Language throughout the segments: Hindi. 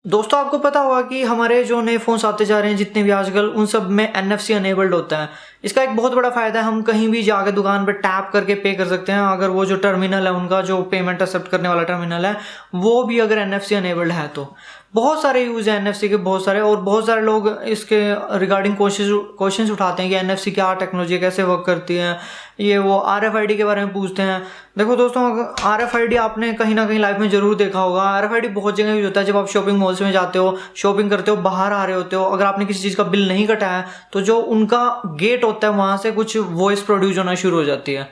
दोस्तों आपको पता होगा कि हमारे जो नए फ़ोन्स आते जा रहे हैं जितने भी आजकल उन सब में NFC अनेबल्ड होता है। इसका एक बहुत बड़ा फ़ायदा है, हम कहीं भी जाकर दुकान पर टैप करके पे कर सकते हैं। अगर वो जो टर्मिनल है उनका जो पेमेंट एक्सेप्ट करने वाला टर्मिनल है वो भी अगर NFC अनेबल्ड है तो बहुत सारे यूज़ हैं NFC के, बहुत सारे। और बहुत सारे लोग इसके रिगार्डिंग क्वेश्चंस उठाते हैं कि NFC क्या टेक्नोलॉजी कैसे वर्क करती है, ये वो RFID के बारे में पूछते हैं। देखो दोस्तों, RFID आपने कहीं ना कहीं लाइफ में ज़रूर देखा होगा। RFID बहुत जगह यूज होता है। जब आप शॉपिंग मॉल्स में जाते हो, शॉपिंग करते हो, बाहर आ रहे होते हो, अगर आपने किसी चीज़ का बिल नहीं कटाया तो जो उनका गेट होता है वहाँ से कुछ वॉइस प्रोड्यूस होना शुरू हो जाती है,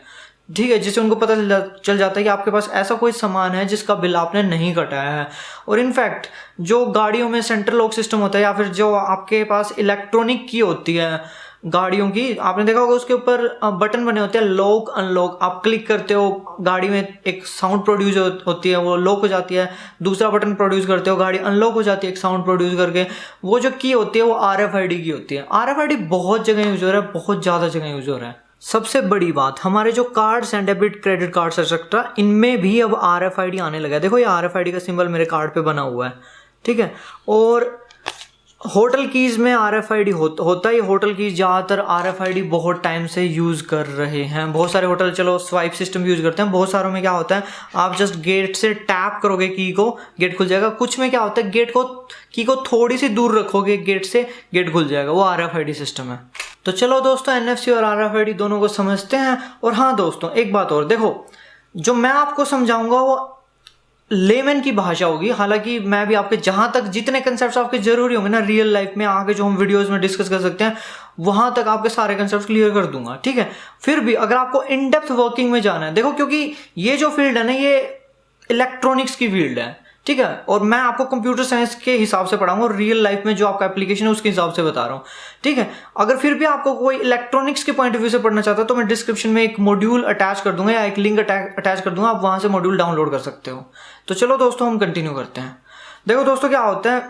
ठीक है, जिससे उनको पता चल जाता है कि आपके पास ऐसा कोई सामान है जिसका बिल आपने नहीं कटाया है। और इनफैक्ट जो गाड़ियों में सेंट्रल लॉक सिस्टम होता है या फिर जो आपके पास इलेक्ट्रॉनिक की होती है गाड़ियों की, आपने देखा होगा उसके ऊपर बटन बने होते हैं लॉक अनलॉक। आप क्लिक करते हो, गाड़ी में एक साउंड प्रोड्यूस होती है, वो लॉक हो जाती है। दूसरा बटन प्रोड्यूस करते हो, गाड़ी अनलॉक हो जाती है एक साउंड प्रोड्यूस करके। वो जो की होती है वो RFID की होती है। RFID बहुत जगह यूज हो रहा है, बहुत ज़्यादा जगह यूज हो रहा है। सबसे बड़ी बात, हमारे जो कार्ड्स हैं, डेबिट क्रेडिट कार्ड्स एक्सेट्रा, इनमें भी अब RFID आने लगा है। देखो ये RFID का सिंबल मेरे कार्ड पे बना हुआ है, ठीक है। और होटल कीज में RFID होता है। होटल कीज ज़्यादातर RFID बहुत टाइम से यूज़ कर रहे हैं। बहुत सारे होटल चलो स्वाइप सिस्टम यूज़ करते हैं, बहुत सारों में क्या होता है आप जस्ट गेट से टैप करोगे की को, गेट खुल जाएगा। कुछ में क्या होता है की को थोड़ी सी दूर रखोगे गेट से, गेट खुल जाएगा। वो RFID सिस्टम है। तो चलो दोस्तों, NFC और RFID दोनों को समझते हैं। और हाँ दोस्तों, एक बात और देखो, जो मैं आपको समझाऊंगा वो लेमन की भाषा होगी। हालांकि मैं भी आपके जहां तक जितने कंसेप्ट्स आपके जरूरी होंगे ना रियल लाइफ में आगे जो हम वीडियोस में डिस्कस कर सकते हैं, वहां तक आपके सारे कंसेप्ट क्लियर कर दूंगा, ठीक है। फिर भी अगर आपको इन डेप्थ वर्किंग में जाना है, देखो क्योंकि ये जो फील्ड है ना ये इलेक्ट्रॉनिक्स की फील्ड है, ठीक है। और मैं आपको कंप्यूटर साइंस के हिसाब से पढ़ाऊंगा और रियल लाइफ में जो आपका एप्लीकेशन है उसके हिसाब से बता रहा हूँ, ठीक है। अगर फिर भी आपको कोई इलेक्ट्रॉनिक्स के पॉइंट ऑफ व्यू से पढ़ना चाहता है तो मैं डिस्क्रिप्शन में एक मॉड्यूल अटैच कर दूंगा या एक लिंक अटैच कर दूंगा, आप वहां से मॉड्यूल डाउनलोड कर सकते हो। तो चलो दोस्तों, हम कंटिन्यू करते हैं। देखो दोस्तों, क्या होता है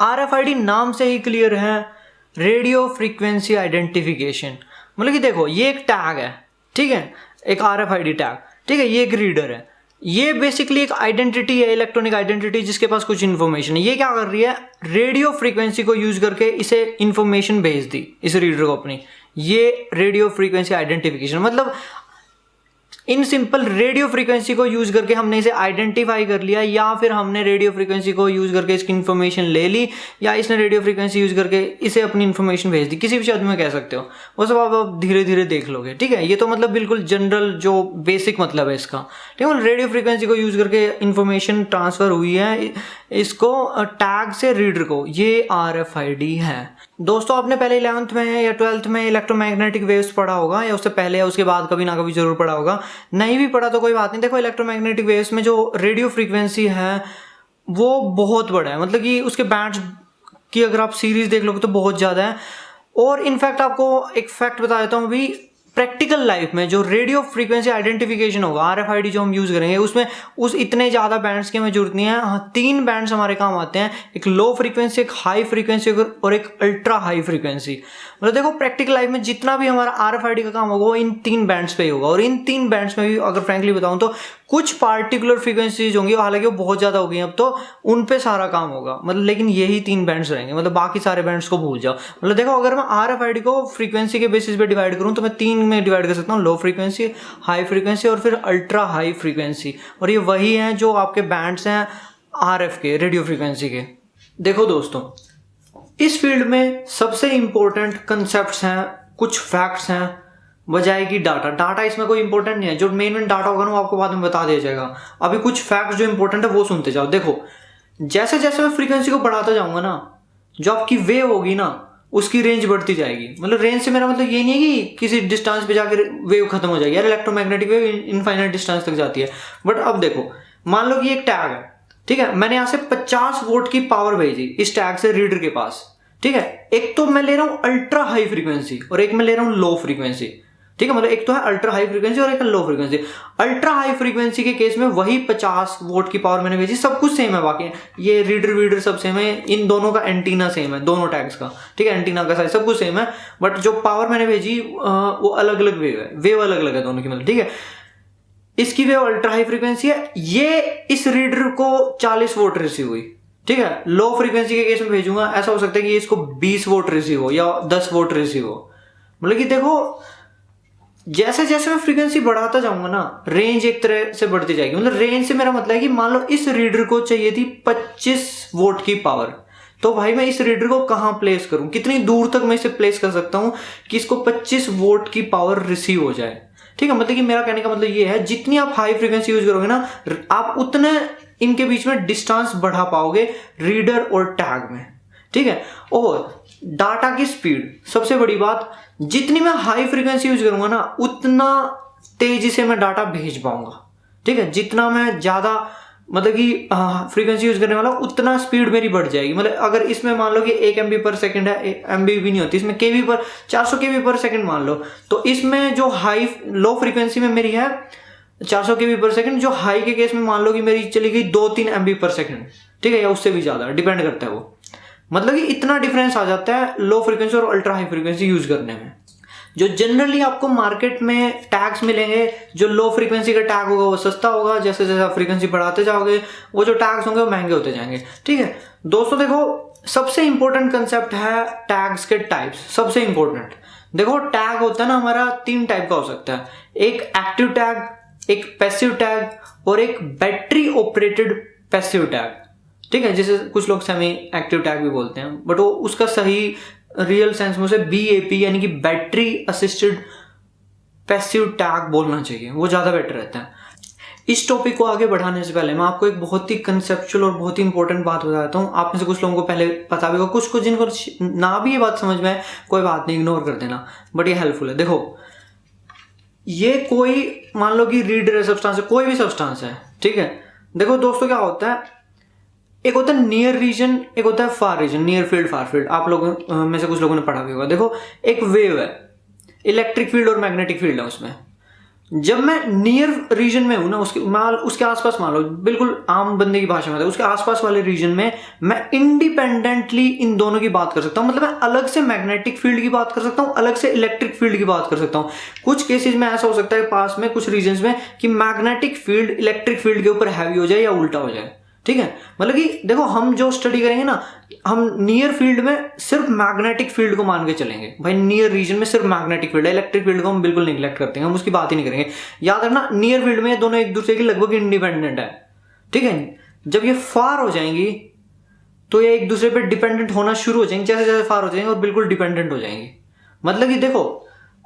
RFID नाम से ही क्लियर है, रेडियो फ्रीक्वेंसी आइडेंटिफिकेशन। मतलब कि देखो ये एक टैग है, ठीक है, एक RFID टैग, ठीक है। ये एक रीडर है, ये बेसिकली एक आइडेंटिटी है, इलेक्ट्रॉनिक आइडेंटिटी जिसके पास कुछ इन्फॉर्मेशन है। ये क्या कर रही है, रेडियो फ्रीक्वेंसी को यूज करके इसे इन्फॉर्मेशन भेज दी इस रीडर को अपनी। ये रेडियो फ्रीक्वेंसी आइडेंटिफिकेशन मतलब इन सिंपल रेडियो फ्रीक्वेंसी को यूज करके हमने इसे आइडेंटिफाई कर लिया, या फिर हमने रेडियो फ्रीक्वेंसी को यूज करके इसकी इन्फॉर्मेशन ले ली, या इसने रेडियो फ्रीक्वेंसी यूज करके इसे अपनी इन्फॉर्मेशन भेज दी। किसी भी शब्द में कह सकते हो, वो सब आप धीरे धीरे देख लोगे, ठीक है। ये तो मतलब बिल्कुल जनरल जो बेसिक मतलब है इसका, ठीक है। रेडियो फ्रीक्वेंसी को यूज करके इन्फॉर्मेशन ट्रांसफर हुई है इसको टैग से रीडर को, ये RFID है। दोस्तों आपने पहले 11th में या 12th में इलेक्ट्रोमैग्नेटिक वेव्स पढ़ा होगा, या उससे पहले या उसके बाद कभी ना कभी जरूर पढ़ा होगा। नहीं भी पढ़ा तो कोई बात नहीं। देखो इलेक्ट्रोमैग्नेटिक वेव्स में जो रेडियो फ्रीक्वेंसी है वो बहुत बड़ा है, मतलब कि उसके बैंड्स की अगर आप सीरीज देख लोगे तो बहुत ज़्यादा है। और इनफैक्ट आपको एक फैक्ट बता देता हूँ अभी, प्रैक्टिकल लाइफ में जो रेडियो फ्रीक्वेंसी आइडेंटिफिकेशन होगा RFID जो हम यूज़ करेंगे उसमें उस इतने ज़्यादा बैंड्स की हमें जरूरत नहीं है। हाँ, 3 बैंड्स हमारे काम आते हैं, एक लो फ्रीक्वेंसी, एक हाई फ्रीक्वेंसी और एक अल्ट्रा हाई फ्रीक्वेंसी। मतलब देखो प्रैक्टिकल लाइफ में जितना भी हमारा RFID का काम होगा वो इन 3 बैंड्स पे ही होगा। और इन 3 बैंड्स में भी अगर फ्रेंकली बताऊं तो कुछ पार्टिकुलर फ्रीक्वेंसीज होंगी, हालांकि वो बहुत ज़्यादा हो गई अब तो, उन पे सारा काम होगा। मतलब लेकिन यही 3 बैंड्स रहेंगे, मतलब बाकी सारे बैंड्स को भूल जाओ। मतलब देखो अगर मैं RFID को फ्रीक्वेंसी के बेसिस पे डिवाइड करूँ तो मैं 3 में डिवाइड कर सकता हूँ, लो फ्रीक्वेंसी, हाई फ्रीक्वेंसी और फिर अल्ट्रा हाई फ्रीक्वेंसी। और ये वही हैं जो आपके बैंड्स हैं RF के, रेडियो फ्रीक्वेंसी के। देखो दोस्तों, इस फील्ड में सबसे इंपॉर्टेंट कंसेप्ट्स हैं, कुछ फैक्ट्स हैं, बजाय कि डाटा इसमें कोई इंपॉर्टेंट नहीं है। जो मेन डाटा होगा ना वो आपको बाद में बता दिया जाएगा। अभी कुछ फैक्ट्स जो इंपॉर्टेंट है वो सुनते जाओ। देखो जैसे जैसे मैं फ्रीक्वेंसी को बढ़ाता जाऊंगा ना, जो आपकी वेव होगी ना उसकी रेंज बढ़ती जाएगी। मतलब रेंज से मेरा मतलब ये नहीं है कि किसी डिस्टेंस पे जाकर वेव खत्म हो जाएगी, यार इलेक्ट्रोमैग्नेटिक वेव इनफाइनाइट डिस्टेंस तक जाती है। बट अब देखो, मान लो कि एक टैग है, ठीक है, मैंने यहाँ से 50 वोल्ट की पावर भेजी इस टैग से रीडर के पास, ठीक है। एक तो मैं ले रहा हूँ अल्ट्रा हाई फ्रीक्वेंसी और एक मैं ले रहा हूँ लो फ्रीक्वेंसी, ठीक है। मतलब एक तो है अल्ट्रा हाई फ्रीक्वेंसी और एक है low frequency. Ultra high frequency के केस में वही 50 वोल्ट की पावर मैंने भेजी, सब कुछ सेम है, बाकी ये रीडर सब सेम है, इन दोनों का एंटीना सेम है, दोनों टैग्स का, ठीक है। एंटीना का साइज सब कुछ सेम है, बट जो पावर मैंने भेजी वो अलग अलग वेव है, वेव अलग अलग है दोनों की, मतलब ठीक है। इसकी वेव अल्ट्रा हाई फ्रीक्वेंसी है, ये इस रीडर को 40 वोल्ट रिसीव हुई, ठीक है। लो फ्रीक्वेंसी के केस में भेजूंगा, ऐसा हो सकता है कि इसको 20 वोट रिसीव हो या 10 वोट रिसीव हो। मतलब कि देखो जैसे जैसे मैं फ्रीक्वेंसी बढ़ाता जाऊंगा ना, रेंज एक तरह से बढ़ती जाएगी। मतलब रेंज से मेरा मतलब है कि मान लो इस रीडर को चाहिए थी 25 वोट की पावर, तो भाई मैं इस रीडर को कहाँ प्लेस करूं, कितनी दूर तक मैं इसे प्लेस कर सकता हूं कि इसको 25 वोट की पावर रिसीव हो जाए। ठीक है, मतलब कि मेरा कहने का मतलब ये है, जितनी आप हाई फ्रीक्वेंसी यूज करोगे ना, आप उतने इनके बीच में डिस्टेंस बढ़ा पाओगे रीडर और टैग में। ठीक है, और डाटा की स्पीड सबसे बड़ी बात, जितनी मैं हाई फ्रीक्वेंसी यूज करूंगा ना, उतना तेजी से मैं डाटा भेज पाऊंगा। ठीक है, जितना मैं ज्यादा मतलब कि फ्रीक्वेंसी यूज करने वाला उतना स्पीड मेरी बढ़ जाएगी। मतलब अगर इसमें मान लो कि 1 MB पर सेकंड है, MB भी नहीं होती इसमें, केबी पर 400 KB पर सेकंड मान लो, तो इसमें जो हाई लो फ्रीक्वेंसी में मेरी है 400 KB पर सेकंड, जो हाई के केस में मान लो कि मेरी चली गई 2-3 MB पर सेकंड। ठीक है, या उससे भी ज्यादा, डिपेंड करता है वो। मतलब कि इतना डिफरेंस आ जाता है लो फ्रीक्वेंसी और अल्ट्रा हाई फ्रीक्वेंसी यूज करने में। जो जनरली आपको मार्केट में टैग्स मिलेंगे, जो लो फ्रीक्वेंसी का टैग होगा वो सस्ता होगा, जैसे जैसे आप फ्रीक्वेंसी बढ़ाते जाओगे वो जो टैग्स होंगे वो महंगे होते जाएंगे। ठीक है दोस्तों, देखो सबसे इंपॉर्टेंट कंसेप्ट है टैग्स के टाइप्स। सबसे इंपॉर्टेंट देखो, टैग होता है ना हमारा 3 टाइप का हो सकता है, एक एक्टिव टैग, एक पैसिव टैग और एक बैटरी ऑपरेटेड पैसिव टैग। ठीक है, जैसे कुछ लोग सेमी एक्टिव टैग भी बोलते हैं, बट वो उसका सही रियल सेंस में उसे BAP यानी कि बैटरी असिस्टेड पैसिव टैग बोलना चाहिए, वो ज्यादा बेटर रहता है। इस टॉपिक को आगे बढ़ाने से पहले मैं आपको एक बहुत ही कंसेप्चुअल और बहुत ही इंपॉर्टेंट बात बताता हूँ। आप में से कुछ लोगों को पहले पता भी होगा, कुछ जिनको ना भी ये बात समझ में आए, कोई बात नहीं, इग्नोर कर देना, बट ये हेल्पफुल है। देखो ये कोई मान लो कि रीडर सब्सटेंस है, कोई भी सब्सटेंस है। ठीक है, देखो दोस्तों क्या होता है, एक होता है नियर रीजन, एक होता है far region, near field far field. आप लोगों में से कुछ लोगों ने पढ़ा भी होगा। देखो एक वेव है, इलेक्ट्रिक फील्ड और मैग्नेटिक फील्ड है उसमें। जब मैं नियर रीजन में हूं ना, उसके आसपास मान लो, बिल्कुल आम बंदे की भाषा में, उसके आसपास वाले रीजन में मैं इंडिपेंडेंटली इन दोनों की बात कर सकता हूं। मतलब मैं अलग से मैग्नेटिक फील्ड की बात कर सकता हूं, अलग से इलेक्ट्रिक फील्ड की बात कर सकता हूं। कुछ केसेस में ऐसा हो सकता है पास में कुछ रीजन में कि मैग्नेटिक फील्ड इलेक्ट्रिक फील्ड के ऊपर हैवी हो जाए या उल्टा हो जाए। ठीक है, मतलब कि देखो हम जो स्टडी करेंगे ना, हम नियर फील्ड में सिर्फ मैग्नेटिक फील्ड को मान के चलेंगे। भाई नियर रीजन में सिर्फ मैग्नेटिक फील्ड है, इलेक्ट्रिक फील्ड को हम बिल्कुल निगलेक्ट करते हैं, हम उसकी बात ही नहीं करेंगे। याद रखना, नियर फील्ड में ये दोनों एक दूसरे के लगभग इंडिपेंडेंट है। ठीक है, जब ये फार हो जाएंगी तो ये एक दूसरे पर डिपेंडेंट होना शुरू हो जाएंगे, जैसे जैसे फार हो जाएंगे और बिल्कुल डिपेंडेंट हो जाएंगे। मतलब कि देखो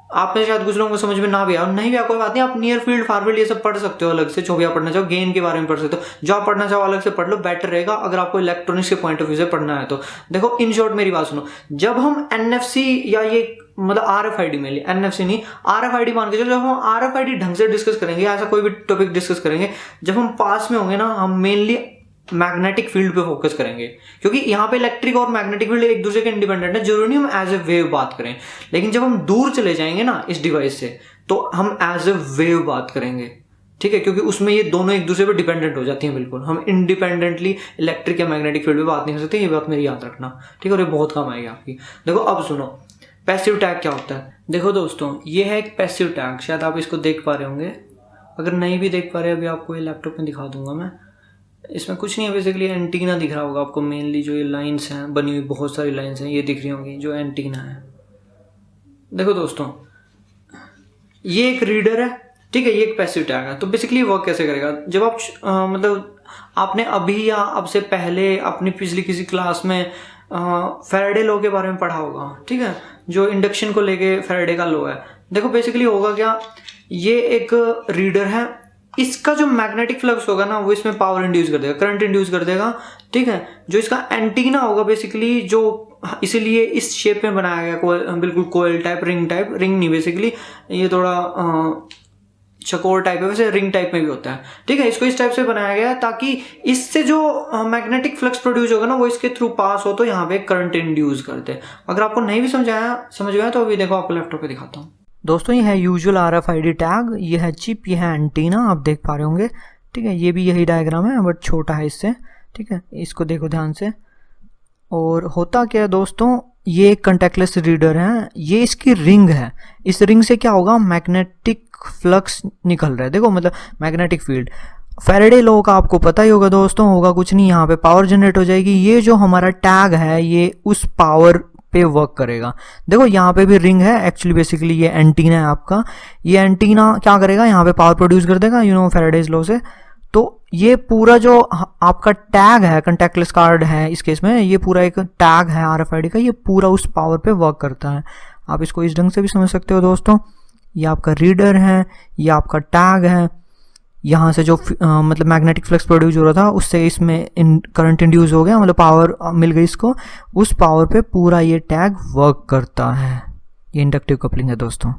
आप में शायद कुछ लोगों को समझ में ना भी आया, नहीं भी आया कोई बात नहीं, आप नियर फील्ड फार फील्ड ये सब पढ़ सकते हो अलग से, जो भी आप पढ़ना चाहो, गेन के बारे में पढ़ सकते हो, जो आप पढ़ना चाहो अलग से पढ़ लो, बेटर रहेगा अगर आपको इलेक्ट्रॉनिक्स के पॉइंट ऑफ व्यू से पढ़ना है तो। देखो इन शॉर्ट मेरी बात सुनो, जब हम NFC या ये मतलब RFID में NFC नहीं RFID मान के चलो, जब हम RFID ढंग से डिस्कस करेंगे, ऐसा कोई भी टॉपिक डिस्कस करेंगे, जब हम पास में होंगे ना, हम मेनली मैग्नेटिक फील्ड पे फोकस करेंगे, क्योंकि यहाँ पे इलेक्ट्रिक और मैग्नेटिक फील्ड एक दूसरे के इंडिपेंडेंट है। जरूरी नहीं हम एज ए वेव बात करें, लेकिन जब हम दूर चले जाएंगे ना इस डिवाइस से, तो हम एज ए वेव बात करेंगे। ठीक है, क्योंकि उसमें ये दोनों एक दूसरे पे डिपेंडेंट हो जाती हैं बिल्कुल। हम इंडिपेंडेंटली इलेक्ट्रिक या मैग्नेटिक फील्ड पे बात नहीं कर सकते, ये बात मेरी याद रखना। ठीक है, और ये बहुत काम आएगी आपकी। देखो अब सुनो, पैसिव टैग क्या होता है। देखो दोस्तों, ये है एक पैसिव टैग, शायद आप इसको देख पा रहे होंगे, अगर नहीं भी देख पा रहे अभी आपको ये लैपटॉप में दिखा दूंगा मैं। इसमें कुछ नहीं है, बेसिकली एंटीना दिख रहा होगा आपको, मेनली जो ये लाइंस हैं बनी हुई, बहुत सारी लाइंस हैं, ये दिख रही होंगी जो एंटीना है। देखो दोस्तों, ये एक रीडर है। ठीक है, ये एक पैसिव टैग है। तो बेसिकली वर्क कैसे करेगा, जब आप मतलब आपने अभी या अब से पहले अपनी पिछली किसी क्लास में फैराडे लॉ के बारे में पढ़ा होगा। ठीक है, जो इंडक्शन को लेके फैराडे का लॉ है। देखो बेसिकली होगा क्या, ये एक रीडर है, इसका जो मैग्नेटिक फ्लक्स होगा ना, वो इसमें पावर इंड्यूस कर देगा, करंट इंड्यूस कर देगा। ठीक है, जो इसका एंटीना होगा बेसिकली, जो इसीलिए इस शेप में बनाया गया, बिल्कुल कोयल टाइप, रिंग नहीं बेसिकली, ये थोड़ा चकोर टाइप है, वैसे रिंग टाइप में भी होता है। ठीक है, इसको इस टाइप से बनाया गया है ताकि इससे जो मैग्नेटिक फ्लक्स प्रोड्यूस होगा ना, वो इसके थ्रू पास हो, तो यहाँ पे करंट इंड्यूस करते हैं। अगर आपको नहीं भी समझ गया तो अभी देखो आपको लैपटॉप पे दिखाता हूँ। दोस्तों, ये है यूजुअल RFID टैग, ये है चिप, ये है एंटीना, आप देख पा रहे होंगे। ठीक है, ये भी यही डायग्राम है बट छोटा है इससे। ठीक है, इसको देखो ध्यान से। और होता क्या है दोस्तों, ये एक कंटैक्टलेस रीडर है, ये इसकी रिंग है। इस रिंग से क्या होगा, मैग्नेटिक फ्लक्स निकल रहा है। देखो मतलब मैग्नेटिक फील्ड, फैराडे लॉ का आपको पता ही होगा दोस्तों, होगा कुछ नहीं, यहाँ पे पावर जनरेट हो जाएगी, ये जो हमारा टैग है ये उस पावर पे वर्क करेगा। देखो यहाँ पे भी रिंग है, एक्चुअली बेसिकली ये एंटीना है आपका, ये एंटीना क्या करेगा, यहाँ पे पावर प्रोड्यूस कर देगा, यू नो फैराडेज लॉ से। तो ये पूरा जो आपका टैग है, कंटैक्टलेस कार्ड है इस केस में, ये पूरा एक टैग है RFID का, ये पूरा उस पावर पे वर्क करता है। आप इसको इस ढंग से भी समझ सकते हो दोस्तों। ये आपका रीडर है, ये आपका टैग है, यहाँ से जो मतलब मैग्नेटिक फ्लक्स प्रोड्यूस हो रहा था उससे इसमें करंट इंड्यूस हो गया, मतलब पावर मिल गई इसको, उस पावर पे पूरा ये टैग वर्क करता है। ये इंडक्टिव कपलिंग है दोस्तों।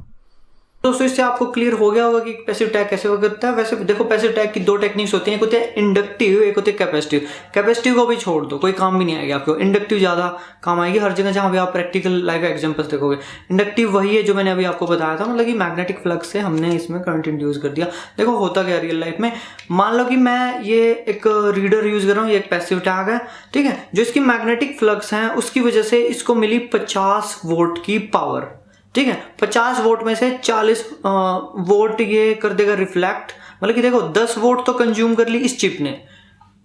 इससे आपको क्लियर हो गया होगा कि पैसिव टैग कैसे वर्क करता है। वैसे देखो पैसिव टैग की दो टेक्निक्स होती हैं, एक होती है इंडक्टिव, एक होती है कैपेसिटिव। कैपेसिटिव को भी छोड़ दो, कोई काम भी नहीं आएगी आपको, इंडक्टिव ज़्यादा काम आएगी हर जगह जहाँ भी आप प्रैक्टिकल लाइव एग्जाम्पल्स देखोगे। इंडक्टिव वही है जो मैंने अभी आपको बताया था, मतलब कि मैग्नेटिक फ्लक्स से हमने इसमें करंट इंड्यूस कर दिया। देखो होता क्या रियल लाइफ में, मान लो कि मैं ये एक रीडर यूज कर रहा हूँ, ये एक पैसिव टैग है, ठीक है, जो इसकी मैग्नेटिक फ्लक्स है उसकी वजह से इसको मिली 50 वोल्ट की पावर, ठीक है। 50 वोल्ट में से 40 वोल्ट ये कर देगा रिफ्लेक्ट, मतलब कि देखो 10 वोल्ट तो कंज्यूम कर ली इस चिप ने,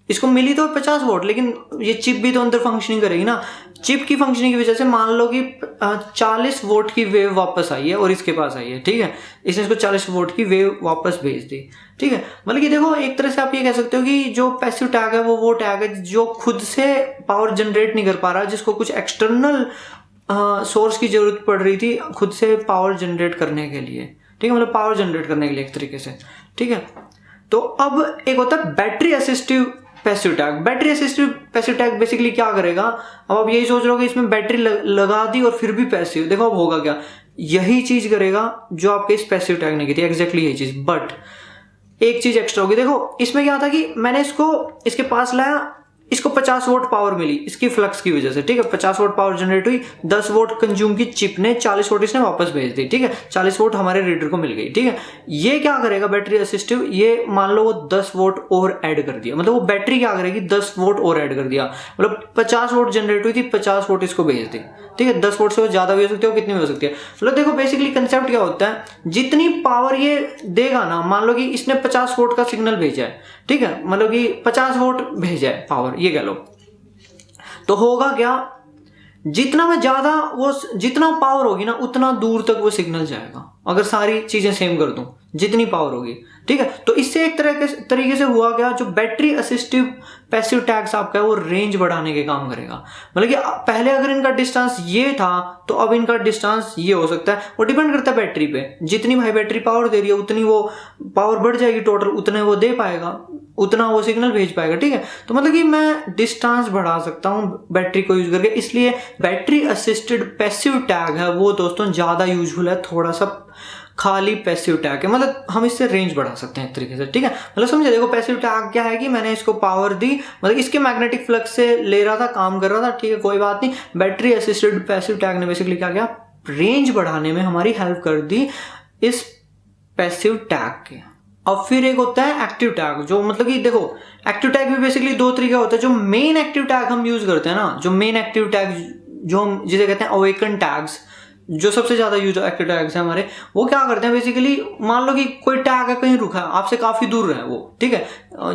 इसको मिली तो 50 वोल्ट, लेकिन ये चिप भी तो अंदर फंक्शनिंग करेगी ना। चिप की फंक्शनिंग की वजह से मान लो कि 40 वोल्ट की वेव वापस आई है और इसके पास आई है, ठीक है, इसने इसको 40 वोल्ट की वेव वापस भेज दी, ठीक है। मतलब कि देखो एक तरह से आप ये कह सकते हो कि जो पैसिव टैग है वो टैग है जो खुद से पावर जनरेट नहीं कर पा रहा, जिसको कुछ एक्सटर्नल सोर्स की जरूरत पड़ रही थी खुद से पावर जनरेट करने के लिए, ठीक है, मतलब पावर जनरेट करने के लिए एक तरीके से, ठीक है। तो अब एक होता है battery assistive passive tag. Battery assistive passive tag basically क्या करेगा, अब आप यही सोच रहे हो कि इसमें बैटरी लगा दी और फिर भी पैसिव, देखो अब होगा क्या, यही चीज करेगा जो आपके इस पैसिव टैग ने की थी, एग्जैक्टली यही चीज, बट एक चीज एक्स्ट्रा होगी। देखो इसमें क्या था कि मैंने इसको इसके पास लाया, इसको 50 वोल्ट पावर मिली इसकी फ्लक्स की वजह से, ठीक है, 50 वोल्ट पावर जनरेट हुई, 10 वोल्ट कंज्यूम की चिप ने, 40 वोल्ट इसने वापस भेज दी, ठीक है, 40 वोल्ट हमारे रीडर को मिल गई, ठीक है। ये क्या करेगा बैटरी असिस्टिव, ये मान लो वो 10 वोल्ट और ऐड कर दिया, मतलब वो बैटरी क्या करेगी 10 वोल्ट और ऐड कर दिया, मतलब 50 वोल्ट जनरेट हुई थी, 50 वोल्ट इसको भेज दी, ठीक है। 10 वोल्ट से ज्यादा भी हो सकती है, कितनी भी हो सकती है। मतलब देखो बेसिकली कंसेप्ट क्या होता है, जितनी पावर ये देगा ना, मान लो कि इसने 50 वोल्ट का सिग्नल भेजा है, ठीक है, मतलब कि 50 वोल्ट भेजा है पावर, ये कह लो, तो होगा क्या, जितना मैं ज्यादा वो जितना पावर होगी ना उतना दूर तक वो सिग्नल जाएगा, अगर सारी चीजें सेम कर दूं जितनी पावर होगी, ठीक है। तो इससे एक तरीके से हुआ क्या, जो बैटरी असिस्टिव पैसिव टैग्स आपका है वो रेंज बढ़ाने के काम करेगा। मतलब कि पहले अगर इनका डिस्टेंस ये था तो अब इनका डिस्टेंस ये हो सकता है, वो डिपेंड करता है बैटरी पे, जितनी भाई बैटरी पावर दे रही है उतनी वो पावर बढ़ जाएगी टोटल, उतने वो दे पाएगा, उतना वो सिग्नल भेज पाएगा, ठीक है। तो मतलब कि मैं डिस्टेंस बढ़ा सकता हूँ बैटरी को यूज करके, इसलिए बैटरी असिस्टेड पैसिव टैग है वो दोस्तों ज्यादा यूजफुल है, थोड़ा सा खाली पैसिव टैग है, मतलब हम इससे रेंज बढ़ा सकते हैं एक तरीके से, ठीक है। मतलब समझे, देखो पैसिव टैग क्या है कि मैंने इसको पावर दी, मतलब इसके मैग्नेटिक फ्लक्स से ले रहा था, काम कर रहा था, ठीक है, कोई बात नहीं। बैटरी असिस्टेड पैसिव टैग ने बेसिकली क्या किया, रेंज बढ़ाने में हमारी हेल्प कर दी इस पैसिव टैग के। अब फिर एक होता है एक्टिव टैग, जो मतलब कि देखो एक्टिव टैग भी बेसिकली दो तरीका होता है। जो मेन एक्टिव टैग हम यूज करते हैं ना, जो मेन एक्टिव टैग जो हम जिसे कहते हैं अवेकन टैग्स, जो सबसे ज्यादा यूज एक्टिव टैग्स है हमारे, वो क्या करते हैं बेसिकली, मान लो कि कोई टैग है कहीं रुका है, आपसे काफी दूर है वो, ठीक है,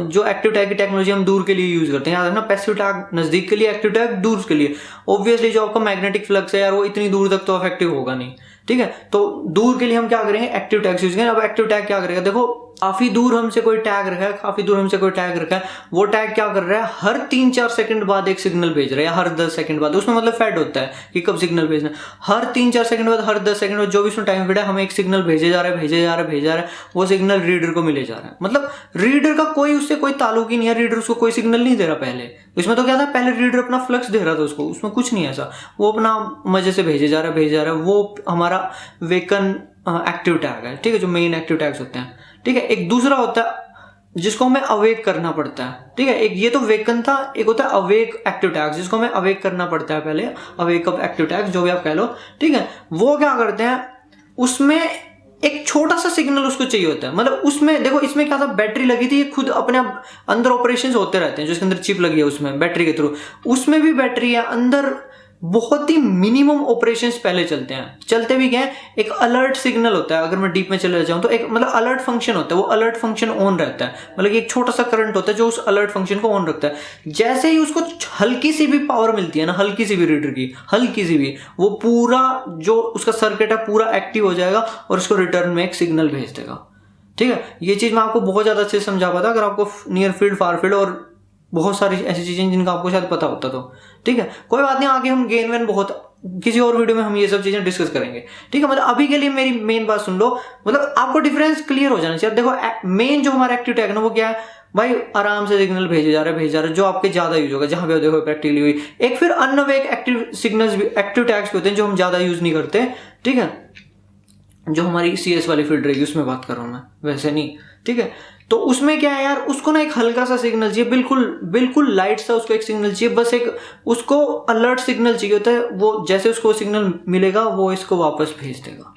जो एक्टिव टैग की टेक्नोलॉजी हम दूर के लिए यूज करते हैं, याद रखना पैसिव टैग नजदीक के लिए, एक्टिव टैग दूर के लिए। ऑब्वियसली जो आपका मैग्नेटिक फ्लक्स है यार वो इतनी दूर तक तो इफेक्टिव होगा नहीं, ठीक है, तो दूर के लिए हम क्या करेंगे, एक्टिव टैग्स यूज करेंगे। अब एक्टिव टैग क्या करेगा, देखो काफी दूर हमसे कोई टैग रखा है, काफी दूर हमसे कोई टैग रखा है, वो टैग क्या कर रहा है, हर 3-4 सेकंड बाद एक सिग्नल भेज रहा है, या हर 10 सेकंड बाद, उसमें मतलब फेड होता है कि कब सिग्नल भेजना है, हर 3-4 सेकंड बाद, हर 10 सेकंड बाद, जो भी उसमें टाइम पीरियड है, हमें एक सिग्नल भेजे जा रहा है, वो सिग्नल रीडर को मिले जा रहा है। मतलब रीडर का कोई उससे कोई ताल्लुक ही नहीं है, रीडर उसको कोई सिग्नल नहीं दे रहा। पहले इसमें तो क्या था, पहले रीडर अपना फ्लक्स दे रहा था उसको, उसमें कुछ नहीं ऐसा, वो अपना मजे से भेजे जा रहा है, वो हमारा वेकन एक्टिव टैग है, ठीक है, जो मेन एक्टिव टैग्स होते हैं, ठीक है। एक दूसरा होता है जिसको हमें अवेक करना पड़ता है, ठीक है, एक ये तो वेकन था, एक होता है अवेक एक्टिव टैग्स, जिसको हमें अवेक करना पड़ता है पहले, अवेक अप एक्टिव टैग्स, जो भी आप कह लो, ठीक है। वो क्या करते हैं, उसमें एक छोटा सा सिग्नल उसको चाहिए होता है, मतलब उसमें देखो इसमें क्या था, बैटरी लगी थी, ये खुद अपने अंदर ऑपरेशंस होते रहते हैं, जो इसके अंदर चिप लगी है उसमें बैटरी के थ्रू, उसमें भी बैटरी है, अंदर बहुत ही मिनिमम ऑपरेशंस पहले चलते हैं। चलते भी क्या है, एक अलर्ट सिग्नल होता है, अगर मैं डीप में चले जाऊं तो एक मतलब अलर्ट फंक्शन होता है, वो अलर्ट फंक्शन ऑन रहता है, मतलब कि एक छोटा सा करंट होता है जो उस अलर्ट फंक्शन को ऑन रखता है। जैसे ही उसको हल्की सी भी पावर मिलती है ना, हल्की सी भी रीडर की, हल्की सी भी, वो पूरा जो उसका सर्किट है पूरा एक्टिव हो जाएगा और उसको रिटर्न में एक सिग्नल भेज देगा। ठीक है, ये चीज मैं आपको बहुत ज्यादा अच्छे से समझा पाता, अगर आपको नियर फील्ड, फार फील्ड और बहुत सारी ऐसी चीजें जिनका आपको शायद पता होता तो। ठीक है, कोई बात नहीं, आगे हम गेन वेन बहुत किसी और वीडियो में हम ये सब चीजें डिस्कस करेंगे। ठीक है, मतलब अभी के लिए मेरी मेन बात सुन लो, मतलब आपको डिफरेंस क्लियर हो जाना चाहिए। देखो मेन जो हमारा एक्टिव टैग है ना, वो क्या है भाई, आराम से सिग्नल भेजे जा रहे हैं जो आपके ज्यादा यूज होगा, जहां पे देखो प्रैक्टिकली हुई। एक फिर अनअवेक एक्टिव सिग्नल्स भी, एक्टिव टैग्स भी होते हैं जो हम ज्यादा यूज नहीं करते। ठीक है, जो हमारी CS वाली फील्ड रहेगी उसमें बात कर रहा हूं मैं, वैसे नहीं। ठीक है, तो उसमें क्या है यार, उसको ना एक हल्का सा सिग्नल चाहिए, बिल्कुल लाइट सा उसको एक सिग्नल चाहिए, बस एक उसको अलर्ट सिग्नल चाहिए होता है। वो जैसे उसको सिग्नल मिलेगा वो इसको वापस भेज देगा।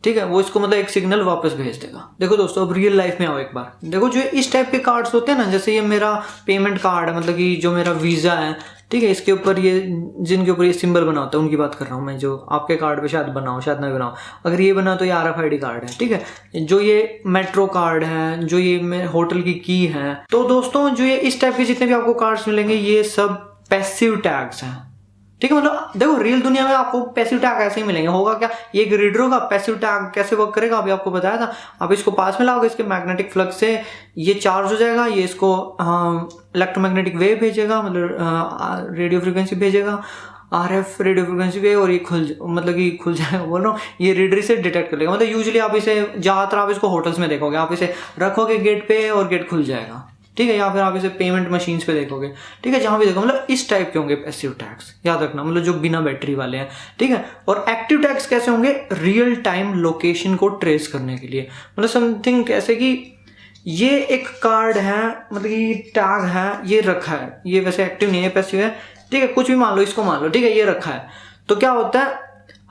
ठीक है, वो इसको मतलब एक सिग्नल वापस भेज देगा। देखो दोस्तों, अब रियल लाइफ में आओ एक बार, देखो जो इस टाइप के कार्ड्स होते हैं ना, जैसे ये मेरा पेमेंट कार्ड है, मतलब कि जो मेरा वीजा है, ठीक है, इसके ऊपर ये जिनके ऊपर ये सिंबल बना होता है उनकी बात कर रहा हूँ मैं, जो आपके कार्ड पे शायद बनाओ शायद ना बनाओ, अगर ये बना तो ये RFID कार्ड है। ठीक है, जो ये मेट्रो कार्ड है, जो ये मेरे होटल की है। तो दोस्तों जो ये इस टाइप के जितने भी आपको कार्ड्स मिलेंगे ये सब पैसिव टैग्स हैं। ठीक है, मतलब देखो रियल दुनिया में आपको पैसिव टैग ऐसे ही मिलेंगे। होगा क्या, ये एक रीडर होगा, पैसिव टैग कैसे वर्क करेगा अभी आपको बताया था। आप इसको पास में लाओगे, इसके मैग्नेटिक फ्लक्स से ये चार्ज हो जाएगा, ये इसको इलेक्ट्रोमैग्नेटिक वेव भेजेगा, मतलब रेडियो फ्रीक्वेंसी भेजेगा, RF रेडियो फ्रीक्वेंसी वेव, और ये खुल जाएगा बोल रहा हूँ, ये रीडर से डिटेक्ट कर लेगा। मतलब यूजुअली आप इसे ज्यादातर आप इसको होटल्स में देखोगे, आप इसे रखोगे गेट पे और गेट खुल जाएगा। ठीक है, या फिर आप इसे पेमेंट मशीन्स पे देखोगे। ठीक है, जहां भी देखो, मतलब इस टाइप के होंगे पैसिव टैग्स, याद रखना, मतलब जो बिना बैटरी वाले हैं। ठीक है, और एक्टिव टैग्स कैसे होंगे, रियल टाइम लोकेशन को ट्रेस करने के लिए, मतलब समथिंग कैसे कि ये एक कार्ड है, मतलब ये टैग है, ये रखा है, ये वैसे एक्टिव नहीं है, पैसिव है। ठीक है, कुछ भी मान लो, इसको मान लो। ठीक है, ये रखा है, तो क्या होता है,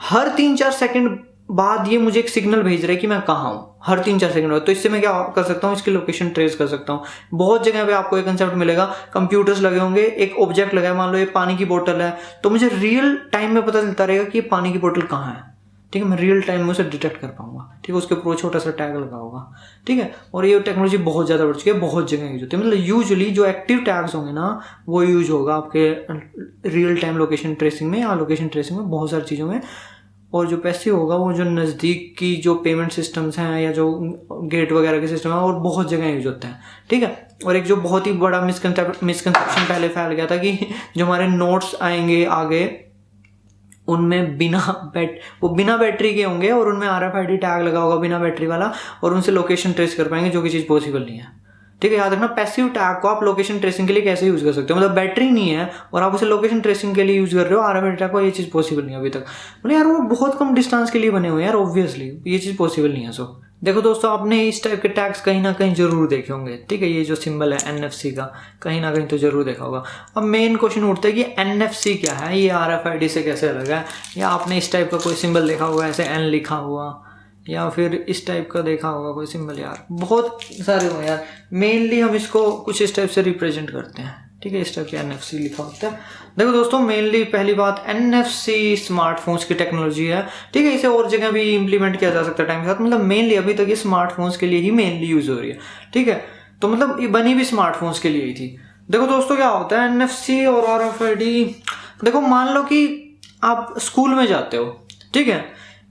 हर 3-4 सेकंड बाद ये मुझे एक सिग्नल भेज रहा है कि मैं कहाँ हूँ, हर 3-4 सेकंड बाद। तो इससे मैं क्या कर सकता हूँ, इसकी लोकेशन ट्रेस कर सकता हूँ। बहुत जगह पे आपको एक कंसेप्ट मिलेगा, कंप्यूटर्स लगे होंगे, एक ऑब्जेक्ट लगा है, मान लो ये पानी की बोतल है, तो मुझे रियल टाइम में पता चलता रहेगा कि ये पानी की बोतल कहाँ है। ठीक है, मैं रियल टाइम में उसे डिटेक्ट कर पाऊंगा। ठीक है, उसके ऊपर छोटा सा टैग लगा होगा। ठीक है, और ये टेक्नोलॉजी बहुत ज़्यादा बढ़ चुकी है, बहुत जगह यूज होती है। मतलब यूजुअली जो एक्टिव टैग्स होंगे ना, वो यूज होगा आपके रियल टाइम लोकेशन ट्रेसिंग में, या लोकेशन ट्रेसिंग में, बहुत सारी चीज़ों में। और जो पैसिव होगा वो जो नज़दीक की जो पेमेंट सिस्टम्स हैं या जो गेट वगैरह के सिस्टम है, और बहुत जगह यूज होते हैं। ठीक है, और एक जो बहुत ही बड़ा मिसकंसेप्शन पहले फैल गया था कि जो हमारे नोट्स आएंगे आगे, उनमें बिना बैटरी के होंगे और उनमें RFID टैग लगा होगा बिना बैटरी वाला, और उनसे लोकेशन ट्रेस कर पाएंगे, जो कि चीज़ पॉसिबल नहीं है। ठीक है, याद रखना, पैसिव टैग को आप लोकेशन ट्रेसिंग के लिए कैसे यूज कर सकते हो, मतलब बैटरी नहीं है और आप उसे लोकेशन ट्रेसिंग के लिए यूज कर रहे हो, RFID टैग को, ये चीज़ पॉसिबल नहीं है अभी तक। मतलब यार वो बहुत कम डिस्टेंस के लिए बने हुए हैं यार, ऑब्वियसली ये चीज़ पॉसिबल नहीं है। सो देखो दोस्तों, आपने इस टाइप के टैग्स कहीं ना कहीं जरूर देखे होंगे। ठीक है, ये जो सिंबल है NFC का, कहीं ना कहीं तो जरूर देखा होगा। अब मेन क्वेश्चन उठता है कि NFC क्या है, ये RFID से कैसे अलग है, या आपने इस टाइप का कोई सिंबल देखा होगा, ऐसे N लिखा हुआ, या फिर इस टाइप का देखा होगा कोई सिंबल। यार बहुत सारे हो यार, मेनली हम इसको कुछ इस टाइप से रिप्रेजेंट करते हैं। ठीक है, इस टाइप के NFC लिखा होता है। देखो दोस्तों, मेनली पहली बात, NFC स्मार्टफोन्स की टेक्नोलॉजी है। ठीक है, इसे और जगह भी इम्प्लीमेंट किया जा सकता है टाइम के साथ, मतलब मेनली अभी तक ये स्मार्टफोन्स के लिए ही मेनली यूज हो रही है। ठीक है, तो मतलब ये बनी भी स्मार्टफोन्स के लिए ही थी। देखो दोस्तों, क्या होता है NFC और RFID, देखो मान लो कि आप स्कूल में जाते हो। ठीक है,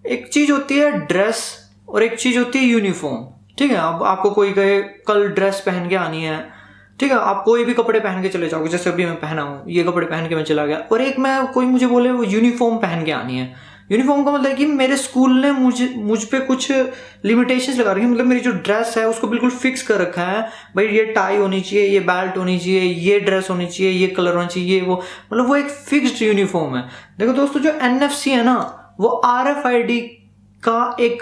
एक चीज होती है ड्रेस और एक चीज होती है यूनिफॉर्म। ठीक है, अब आपको कोई कहे कल ड्रेस पहन के आनी है, ठीक है, आप कोई भी कपड़े पहन के चले जाओगे, जैसे अभी मैं पहना हूँ, ये कपड़े पहन के मैं चला गया, और एक मैं कोई मुझे बोले वो यूनिफॉर्म पहन के आनी है। यूनिफॉर्म का मतलब कि मेरे स्कूल ने मुझ पे कुछ लिमिटेशंस लगा रखी है, मतलब मेरी जो ड्रेस है उसको बिल्कुल फिक्स कर रखा है, भाई ये टाई होनी चाहिए, ये बेल्ट होनी चाहिए, ये ड्रेस होनी चाहिए, ये कलर होना चाहिए, वो मतलब वो एक फिक्स्ड यूनिफॉर्म है। देखो दोस्तों, जो NFC है ना, वो RFID का एक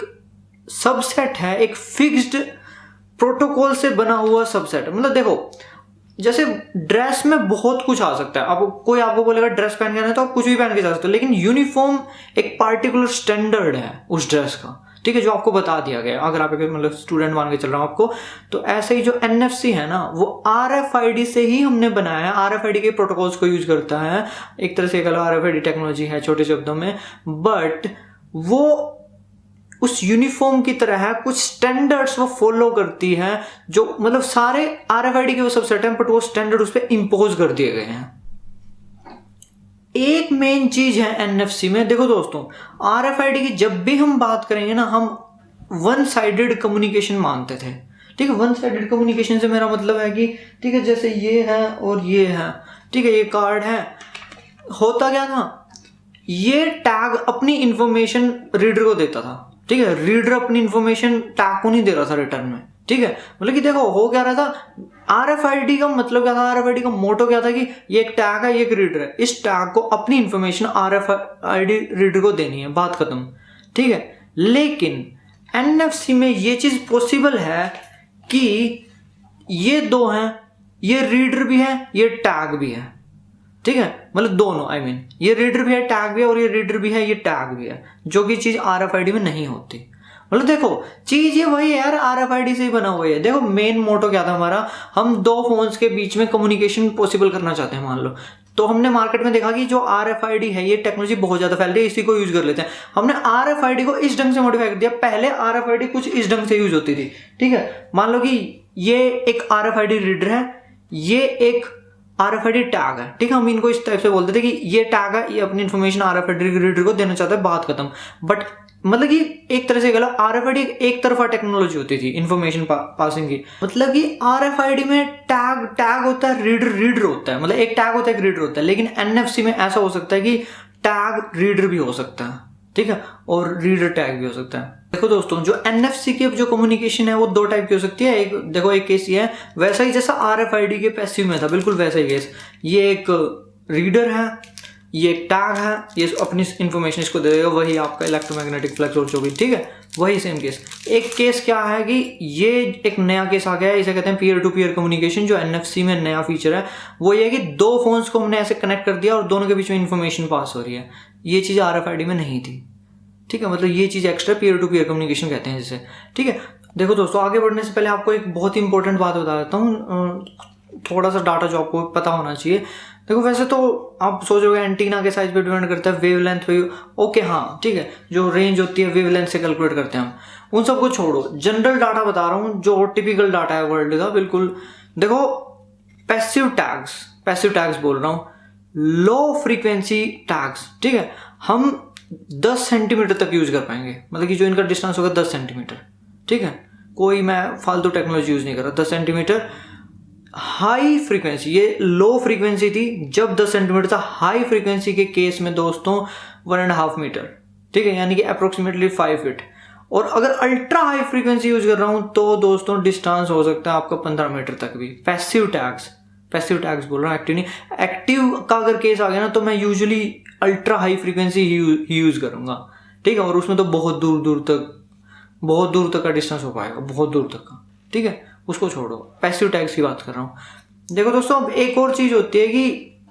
सबसेट है, एक फिक्स्ड प्रोटोकॉल से बना हुआ सबसेट। मतलब देखो, जैसे ड्रेस में बहुत कुछ आ सकता है, अब कोई आपको बोलेगा ड्रेस पहन के आना है तो आप कुछ भी पहन के जा सकते हो, लेकिन यूनिफॉर्म एक पार्टिकुलर स्टैंडर्ड है उस ड्रेस का। ठीक है, जो आपको बता दिया गया, अगर आप एक मतलब स्टूडेंट मान के चल रहा हूँ आपको, तो ऐसे ही जो NFC है ना, वो RFID से ही हमने बनाया है, RFID के प्रोटोकॉल्स को यूज करता है, एक तरह से RFID टेक्नोलॉजी है छोटे शब्दों में, बट वो उस यूनिफॉर्म की तरह है, कुछ स्टैंडर्ड्स वो फॉलो करती है, जो मतलब सारे RFID के वो सबसेट हैं, बट वो स्टैंडर्ड उस पर इम्पोज कर दिए गए हैं। एक मेन चीज है NFC में, देखो दोस्तों, RFID की जब भी हम बात करेंगे ना, हम वन साइडेड कम्युनिकेशन मानते थे, ठीक है। वन साइडेड कम्युनिकेशन से मेरा मतलब है कि ठीक है, जैसे ये है और ये है, ठीक है, ये कार्ड है, होता क्या था, ये टैग अपनी इंफॉर्मेशन रीडर को देता था, ठीक है, रीडर अपनी इंफॉर्मेशन टैग को नहीं दे रहा था रिटर्न में, ठीक है। मतलब कि देखो हो क्या रहा था, RFID का मतलब क्या था, RFID का मोटो क्या था कि ये एक टैग है, ये एक रीडर है, इस टैग को अपनी इंफॉर्मेशन RFID रीडर को देनी है, बात खत्म, ठीक है। लेकिन NFC में ये चीज पॉसिबल है कि ये दो हैं, ये रीडर भी है, ये टैग भी है, ठीक है, मतलब दोनों, I mean, ये रीडर भी है, टैग भी है, और ये रीडर भी है, ये टैग भी है, जो कि चीज RFID में नहीं होती। मतलब देखो चीज ये वही है यार, RFID से ही बना हुआ है। देखो मेन मोटो क्या था हमारा, हम दो फोन्स के बीच में कम्युनिकेशन पॉसिबल करना चाहते हैं मान लो, तो हमने मार्केट में देखा कि जो RFID है, ये टेक्नोलॉजी बहुत ज्यादा फैल रही है, इसी को यूज कर लेते हैं। हमने RFID को इस ढंग से मॉडिफाई कर दिया, पहले RFID कुछ इस ढंग से यूज होती थी, ठीक है। मान लो कि ये एक RFID रीडर है, ये एक RFID टैग है, ठीक है, हम इनको इस टाइप से बोलते थे कि ये टैग है, ये अपनी इन्फॉर्मेशन RFID रीडर को देना चाहता है, बात खत्म। बट मतलब कि एक तरह से गलत, RFID एक तरफा टेक्नोलॉजी होती थी इन्फॉर्मेशन पासिंग की, मतलब कि RFID में टैग होता है, रीडर होता है, मतलब एक टैग होता है, एक रीडर होता है। लेकिन NFC में ऐसा हो सकता है कि टैग रीडर भी हो सकता है, ठीक है, और रीडर टैग भी हो सकता है। देखो दोस्तों, जो NFC की जो कम्युनिकेशन है वो दो टाइप की हो सकती है। एक देखो, एक केस ये है वैसा ही जैसा RFID के पैसिव में था, बिल्कुल वैसा ही केस, ये एक रीडर है, ये एक टैग है, ये अपनी इंफॉर्मेशन इसको दे देगा, वही आपका इलेक्ट्रोमैग्नेटिक फ्लक्स और जो भी, ठीक है, वही सेम केस। एक केस क्या है कि ये एक नया केस आ गया है, इसे कहते हैं पीयर टू पीयर कम्युनिकेशन, जो NFC में नया फीचर है। वो ये है कि दो फोन्स को हमने ऐसे कनेक्ट कर दिया और दोनों के बीच में इंफॉर्मेशन पास हो रही है, ये चीज़ RFID में नहीं थी, ठीक है, मतलब ये चीज़ extra peer to peer communication कहते हैं जिसे, ठीक है। देखो दोस्तों, आगे बढ़ने से पहले आपको एक बहुत ही इंपॉर्टेंट बात बता देता हूँ, थोड़ा सा डाटा जो आपको पता होना चाहिए। देखो वैसे तो आप सोचोगे एंटीना के साइज पे डिपेंड करता है, वेवलेंथ पे, ओके हाँ ठीक है, जो रेंज होती है वेवलेंथ से कैलकुलेट करते हैं हम, उन सबको छोड़ो, जनरल डाटा बता रहा हूँ जो टिपिकल डाटा है वर्ल्ड का, बिल्कुल। देखो पैसिव टैग्स बोल रहा हूँ, लो फ्रीक्वेंसी टैग्स, ठीक है, हम 10 सेंटीमीटर तक यूज कर पाएंगे, मतलब कि जो इनका डिस्टेंस होगा 10 सेंटीमीटर, ठीक है, कोई मैं फालतू टेक्नोलॉजी यूज नहीं कर रहा, 10 सेंटीमीटर। हाई फ्रीक्वेंसी, ये लो फ्रीक्वेंसी थी जब 10 सेंटीमीटर था, हाई फ्रीक्वेंसी के केस में दोस्तों 1.5 मीटर, ठीक है, यानी कि अप्रोक्सीमेटली 5 फीट। और अगर अल्ट्रा हाई फ्रीक्वेंसी यूज कर रहा हूं तो दोस्तों डिस्टेंस हो सकता है आपका 15 मीटर तक भी। पैसिव टैग्स बोल रहा हूँ, एक्टिव नहीं। एक्टिव का अगर केस आ गया ना, तो मैं यूजुअली अल्ट्रा हाई फ्रीक्वेंसी ही यूज करूंगा, ठीक है, और उसमें तो बहुत दूर तक का डिस्टेंस हो पाएगा, बहुत दूर तक का, ठीक है, उसको छोड़ो, पैसिव टैग्स की बात कर रहा हूं। देखो दोस्तों, अब एक और चीज होती है कि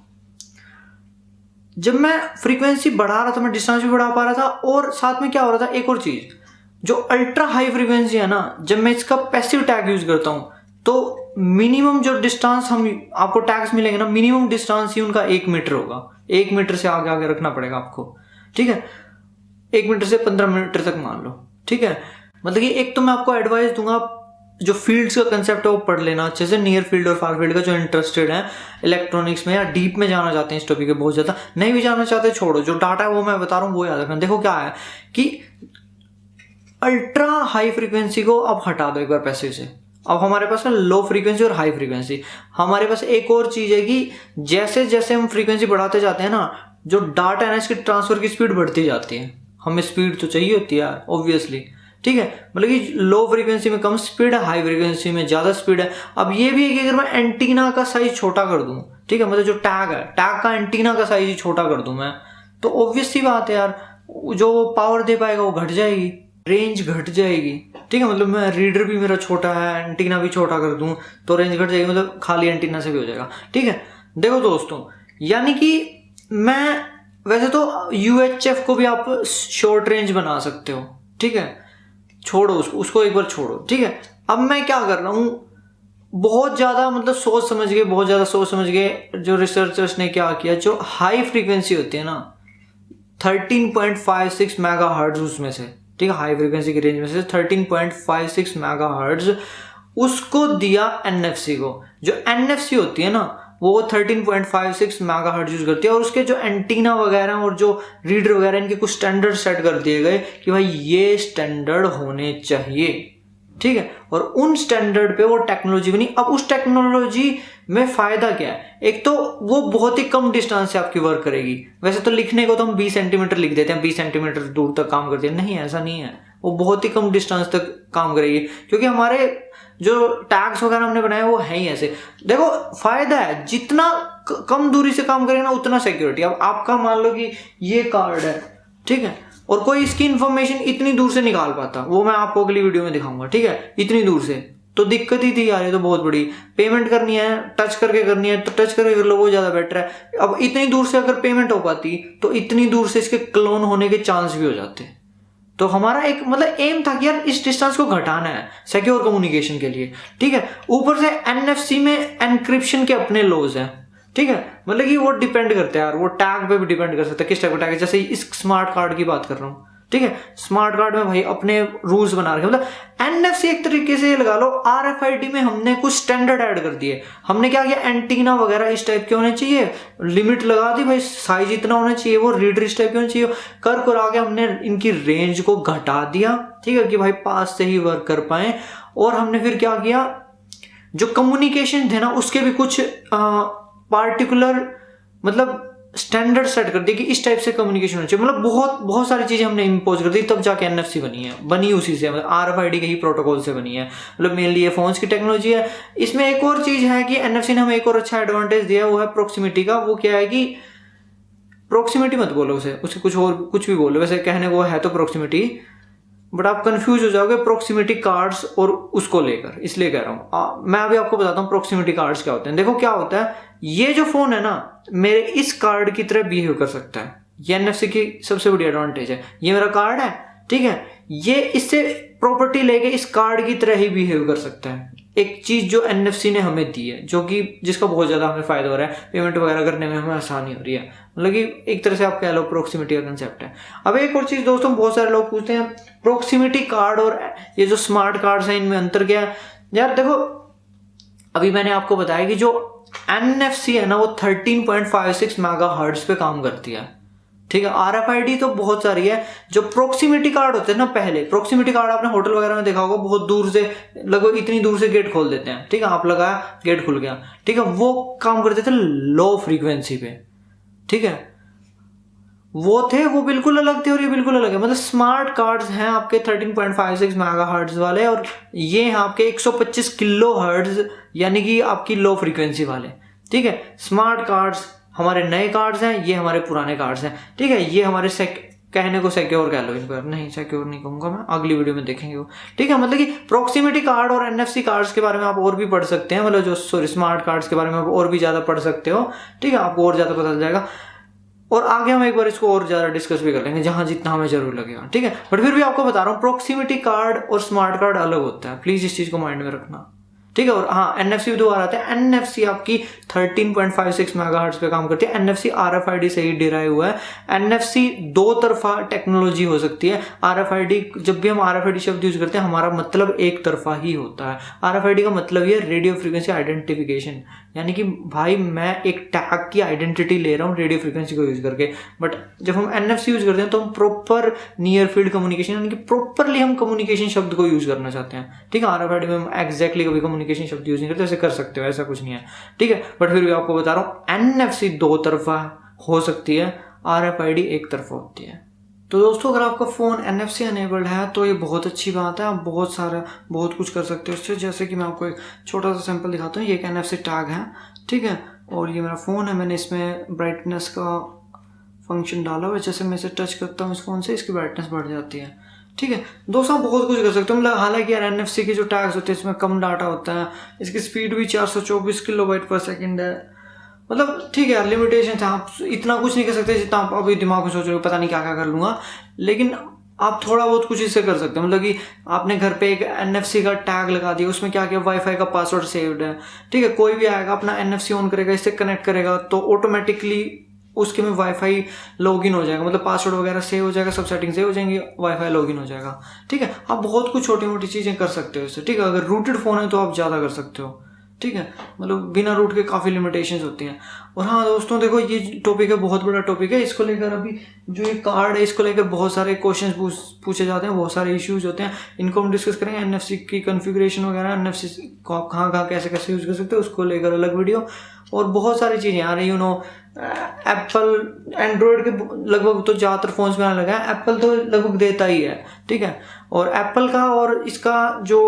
जब मैं फ्रीक्वेंसी बढ़ा रहा था, मैं डिस्टेंस भी बढ़ा पा रहा था, और साथ में क्या हो रहा था, एक और चीज, जो अल्ट्रा हाई फ्रीक्वेंसी है ना, जब मैं इसका पैसिव टैग यूज करता हूं तो मिनिमम जो डिस्टेंस हम आपको टैग्स मिलेंगे ना, मिनिमम डिस्टेंस ही उनका 1 मीटर होगा, 1 मीटर से आगे रखना पड़ेगा आपको, ठीक है, 1 मीटर से 15 मीटर तक मान लो, ठीक है। मतलब कि एक तो मैं आपको एडवाइस दूंगा, जो फील्ड्स का कंसेप्ट है वो पढ़ लेना अच्छे से, नियर फील्ड और फार फील्ड का, जो इंटरेस्टेड है इलेक्ट्रॉनिक्स में या डीप में जाना चाहते हैं इस टॉपिक पे बहुत ज्यादा, नहीं भी जाना चाहते छोड़ो, जो डाटा है वो मैं बता रहा हूँ वो याद रखना। देखो क्या है कि अल्ट्रा हाई फ्रीक्वेंसी को अब हटा दो एक बार पैसिव से, अब हमारे पास है लो फ्रीक्वेंसी और हाई फ्रीक्वेंसी। हमारे पास एक और चीज है कि जैसे जैसे हम फ्रीक्वेंसी बढ़ाते जाते हैं ना, जो डाटा है ना, इसकी ट्रांसफर की स्पीड बढ़ती जाती है। हमें स्पीड तो चाहिए होती है यार, ऑब्वियसली, ठीक है, मतलब कि लो फ्रीक्वेंसी में कम स्पीड है, हाई फ्रीक्वेंसी में ज्यादा स्पीड है। अब ये भी है कि अगर मैं एंटीना का साइज छोटा कर दूं, ठीक है, मतलब जो टैग है, टैग का एंटीना का साइज छोटा कर दूं मैं, तो ऑब्वियस सी बात है यार, जो पावर दे पाएगा वो घट जाएगी, रेंज घट जाएगी, ठीक है। मतलब मैं रीडर भी मेरा छोटा है, एंटीना भी छोटा कर दूं तो रेंज घट जाएगी, मतलब खाली एंटीना से भी हो जाएगा, ठीक है। देखो दोस्तों, यानी कि मैं वैसे तो UHF को भी आप शॉर्ट रेंज बना सकते हो, ठीक है, छोड़ो उसको एक बार छोड़ो, ठीक है। अब मैं क्या कर रहा हूँ, बहुत ज़्यादा मतलब सोच समझ के जो रिसर्चर्स ने क्या किया, जो हाई फ्रीक्वेंसी होती है ना 13.56 मेगाहर्ट्ज उसमें से, ठीक है, हाई फ्रीक्वेंसी की रेंज में से 13.56 मेगाहर्ट्ज उसको दिया एनएफसी को। जो एनएफसी होती है ना वो 13.56 मेगाहर्ट्ज यूज करती है, और उसके जो एंटीना वगैरह और जो रीडर वगैरह इनके कुछ स्टैंडर्ड सेट कर दिए गए कि भाई ये स्टैंडर्ड होने चाहिए, ठीक है। और उन स्टैंडर्ड पे वो टेक्नोलॉजी बनी। अब उस टेक्नोलॉजी में फायदा क्या है, एक तो वो बहुत ही कम डिस्टेंस से आपकी वर्क करेगी। वैसे तो लिखने को तो हम 20 सेंटीमीटर लिख देते हैं, 20 सेंटीमीटर दूर तक काम करती है, नहीं ऐसा नहीं है, वो बहुत ही कम डिस्टेंस तक काम करेगी, क्योंकि हमारे जो टैग्स वगैरह हमने बनाए वो है ही ऐसे। देखो फायदा है, जितना कम दूरी से काम करेगा ना उतना सिक्योरिटी। अब आपका मान लो कि ये कार्ड है, ठीक है, और कोई इसकी इंफॉर्मेशन इतनी दूर से निकाल पाता, वो मैं आपको अगली वीडियो में दिखाऊंगा, ठीक है। इतनी दूर से तो दिक्कत ही थी यार, ये तो बहुत बड़ी। पेमेंट करनी है टच करके करनी है तो टच करके कर लो, वो ज्यादा बेटर है। अब इतनी दूर से अगर पेमेंट हो पाती तो इतनी दूर से इसके क्लोन होने के चांस भी हो जाते। तो हमारा एक मतलब एम था कि यार इस डिस्टेंस को घटाना है सिक्योर कम्युनिकेशन के लिए, ठीक है। ऊपर से एनएफसी में एनक्रिप्शन के अपने लॉज हैं, ठीक है, मतलब कि वो डिपेंड करते हैं यार, वो टैग पे भी डिपेंड कर सकता है किस टाइप का टैग है। जैसे इस स्मार्ट कार्ड की बात कर रहा हूँ, ठीक है, स्मार्ट कार्ड में भाई अपने रूल्स बना रखे, मतलब एनएफसी एक तरीके से लगा लो। आरएफआईडी में हमने कुछ स्टैंडर्ड ऐड कर दिए। हमने क्या किया, एंटीना वगैरह इस टाइप के होने चाहिए, लिमिट लगा दी भाई, साइज इतना होना चाहिए, वो रीडर इस टाइप के होने चाहिए, कर आगे हमने इनकी रेंज को घटा दिया, ठीक है, कि भाई पास से ही वर्क कर पाए। और हमने फिर क्या किया, जो कम्युनिकेशन थे ना उसके भी कुछ पार्टिकुलर मतलब स्टैंडर्ड सेट कर दिए कि इस टाइप से कम्युनिकेशन होना चाहिए। मतलब बहुत सारी चीजें हमने इंपोज कर दी, तब जाके एनएफसी बनी उसी से, मतलब आरएफआईडी के ही प्रोटोकॉल से बनी है। मतलब मेनली ये फोन्स की टेक्नोलॉजी है। इसमें एक और चीज है कि एनएफसी ने हमें एक और अच्छा एडवांटेज दिया, वो है प्रोक्सिमिटी का। वो क्या है कि प्रोक्सिमिटी मत बोलो उसे कुछ भी बोलो, वैसे कहने को है तो प्रोक्सिमिटी, बट आप कंफ्यूज हो जाओगे प्रोक्सिमिटी कार्ड्स और उसको लेकर, इसलिए कह रहा हूँ। मैं अभी आपको बताता हूँ प्रोक्सिमिटी कार्ड्स क्या होते हैं। देखो क्या होता है, ये जो फोन है ना मेरे इस कार्ड की तरह बिहेव कर सकता है, ये एनएफसी की सबसे बड़ी एडवांटेज है। ये मेरा कार्ड है, ठीक है, ये इससे प्रॉपर्टी लेके इस कार्ड की तरह ही बिहेव कर सकता है। एक चीज जो एनएफसी ने हमें दी है, जो कि जिसका बहुत ज्यादा हमें फायदा हो रहा है, पेमेंट वगैरह करने में हमें आसानी हो रही है। मतलब कि एक तरह से आप कह लो प्रोक्सिमिटी का कंसेप्ट है। अब एक और चीज दोस्तों, बहुत सारे लोग पूछते हैं प्रोक्सिमिटी कार्ड और ये जो स्मार्ट कार्ड्स हैं इनमें अंतर क्या है। यार देखो अभी मैंने आपको बताया कि जो एनएफसी है ना वो 13.56 मेगाहर्ट्ज पे काम करती है, ठीक है। आरएफआईडी तो बहुत सारी है। जो प्रोक्सिमिटी कार्ड होते हैं ना, पहले प्रोक्सिमिटी कार्ड आपने होटल वगैरह में देखा होगा, बहुत दूर से, लगभग इतनी दूर से गेट खोल देते हैं, ठीक है, आप लगाया गेट खुल गया, ठीक है। वो काम करते थे लो फ्रीक्वेंसी पे, ठीक है, वो थे, वो बिल्कुल अलग थे और ये बिल्कुल अलग है। मतलब स्मार्ट कार्ड्स हैं आपके 13.56 मेगाहर्ट्ज वाले, और ये हैं आपके 125 किलोहर्ट्ज, यानी कि आपकी लो फ्रीक्वेंसी वाले, ठीक है। स्मार्ट कार्ड्स हमारे नए कार्ड्स हैं, ये हमारे पुराने कार्ड्स हैं, ठीक है। ये हमारे कहने को सिक्योर कह लो इनको, नहीं सिक्योर नहीं कहूंगा मैं, अगली वीडियो में देखेंगे वो, ठीक है। मतलब कि प्रोक्सिमिटी कार्ड और एनएफसी कार्ड्स के बारे में आप और भी पढ़ सकते हैं, मतलब जो स्मार्ट कार्ड्स के बारे में आप और भी ज्यादा पढ़ सकते हो, ठीक है, आपको और ज्यादा पता चल जाएगा। और आगे हम एक बार इसको और ज्यादा डिस्कस भी कर लेंगे जहां जितना हमें जरूर लगेगा, ठीक है। बट फिर भी आपको बता रहा हूँ प्रोक्सिमिटी कार्ड और स्मार्ट कार्ड अलग होता है, प्लीज इस चीज को माइंड में रखना, ठीक है। और हाँ, एनएफसी भी दोबारा आता है। एनएफसी आपकी 13.56 मेगाहर्ट्ज पे काम करती है। एनएफसी आरएफआईडी से ही डिराइव हुआ है। एनएफसी दो तरफा टेक्नोलॉजी हो सकती है। आरएफआईडी, जब भी हम आरएफआईडी शब्द यूज करते हैं हमारा मतलब एक तरफा ही होता है। आरएफआईडी का मतलब ये रेडियो फ्रीक्वेंसी आइडेंटिफिकेशन, यानी कि भाई मैं एक टैग की आइडेंटिटी ले रहा हूँ रेडियो फ्रीक्वेंसी को यूज करके। बट जब हम एनएफसी यूज करते हैं तो हम प्रॉपर नियर फील्ड कम्युनिकेशन, यानी कि प्रॉपरली हम कम्युनिकेशन शब्द को यूज करना चाहते हैं, ठीक है। आरएफआईडी में हम एग्जैक्टली कभी कम्युनिकेशन शब्द यूज नहीं करते, ऐसे कर सकते हो, ऐसा कुछ नहीं है, ठीक है। बट फिर भी आपको बता रहा हूँ एनएफसी दो तरफा हो सकती है, आरएफआईडी एक तरफा होती है। तो दोस्तों अगर आपका फ़ोन NFC अनेबल्ड है तो ये बहुत अच्छी बात है, आप बहुत कुछ कर सकते हो इससे। जैसे कि मैं आपको एक छोटा सा सैंपल दिखाता हूँ। ये एक NFC टैग है, ठीक है, और ये मेरा फ़ोन है। मैंने इसमें ब्राइटनेस का फंक्शन डाला हुआ है। जैसे मैं इसे टच करता हूँ इस फ़ोन से, इसकी ब्राइटनेस बढ़ जाती है, ठीक है। दोस्तों आप बहुत कुछ कर सकते हो। मतलब हालांकि यार NFC के जो टैग्स होते हैं इसमें कम डाटा होता है, इसकी स्पीड भी 424 किलोबाइट पर सेकेंड है। मतलब ठीक है यार, लिमिटेशन है, आप इतना कुछ नहीं कर सकते जितना आप अभी दिमाग में सोच रहे हो, पता नहीं क्या क्या कर लूँगा। लेकिन आप थोड़ा बहुत कुछ इससे कर सकते हो, मतलब कि आपने घर पे एक NFC का टैग लगा दिया, उसमें क्या किया, वाईफाई का पासवर्ड सेव्ड है, ठीक है। कोई भी आएगा अपना NFC ऑन करेगा, इससे कनेक्ट करेगा तो ऑटोमेटिकली उसके में वाईफाई लॉगिन हो जाएगा, मतलब पासवर्ड वगैरह सेव हो जाएगा, सब सेटिंग सेव हो जाएंगी, वाईफाई लॉगिन हो जाएगा, ठीक है। आप बहुत कुछ छोटी मोटी चीज़ें कर सकते हो इससे, ठीक है। अगर रूटेड फ़ोन है तो आप ज़्यादा कर सकते हो, ठीक है। मतलब बिना रूट के काफ़ी लिमिटेशंस होती हैं। और हाँ दोस्तों देखो, ये टॉपिक है, बहुत बड़ा टॉपिक है। इसको लेकर अभी जो ये कार्ड है, इसको लेकर बहुत सारे क्वेश्चंस पूछे जाते हैं, बहुत सारे इश्यूज होते हैं, इनको हम डिस्कस करेंगे। NFC की कन्फिग्रेशन वगैरह, NFC को आप कहाँ कहाँ कैसे कैसे यूज़ कर सकते हो, उसको लेकर अलग वीडियो। और बहुत सारी चीज़ें आ रही, एप्पल एंड्रॉयड के लगभग तो ज़्यादातर फोन्स में आने लगा है, एप्पल तो लगभग देता ही है, ठीक है। और एप्पल का और इसका जो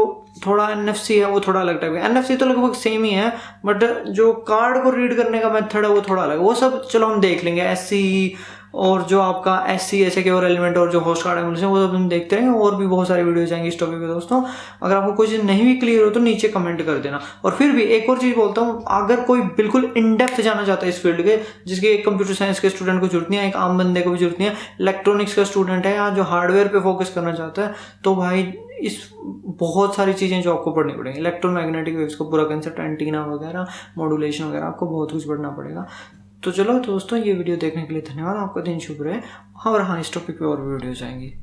थोड़ा NFC है वो थोड़ा अलग टाइप है। NFC तो लगभग सेम ही है, बट जो कार्ड को रीड करने का मेथड है वो थोड़ा अलग है। वो सब चलो हम देख लेंगे, SCE और जो आपका SC ऐसे के और एलिमेंट और जो होस्ट कार्ड है वो सब हम देखते रहेंगे। और भी बहुत सारी वीडियोज आएंगी इस टॉपिक पे दोस्तों। अगर आपको कोई चीज़ नहीं भी क्लियर हो तो नीचे कमेंट कर देना। और फिर भी एक और चीज़ बोलता हूँ, अगर कोई बिल्कुल इन डेप्थ जाना चाहता है इस फील्ड के, जिसके एक कंप्यूटर साइंस के स्टूडेंट को जरूरत नहीं है, एक आम बंदे को भी जरूरत नहीं है, इलेक्ट्रॉनिक्स का स्टूडेंट है या जो हार्डवेयर पे फोकस करना चाहता है, तो भाई इस बहुत सारी चीज़ें जो आपको पढ़नी पड़ेंगी, इलेक्ट्रोमैग्नेटिक वेव्स को पूरा कंसेप्ट, एंटीना वगैरह, मॉड्यूलेशन वगैरह, आपको बहुत कुछ पढ़ना पड़ेगा। तो चलो दोस्तों, ये वीडियो देखने के लिए धन्यवाद, आपका दिन शुभ रहे। और हाँ, इस टॉपिक पे और भी वीडियोज आएंगी।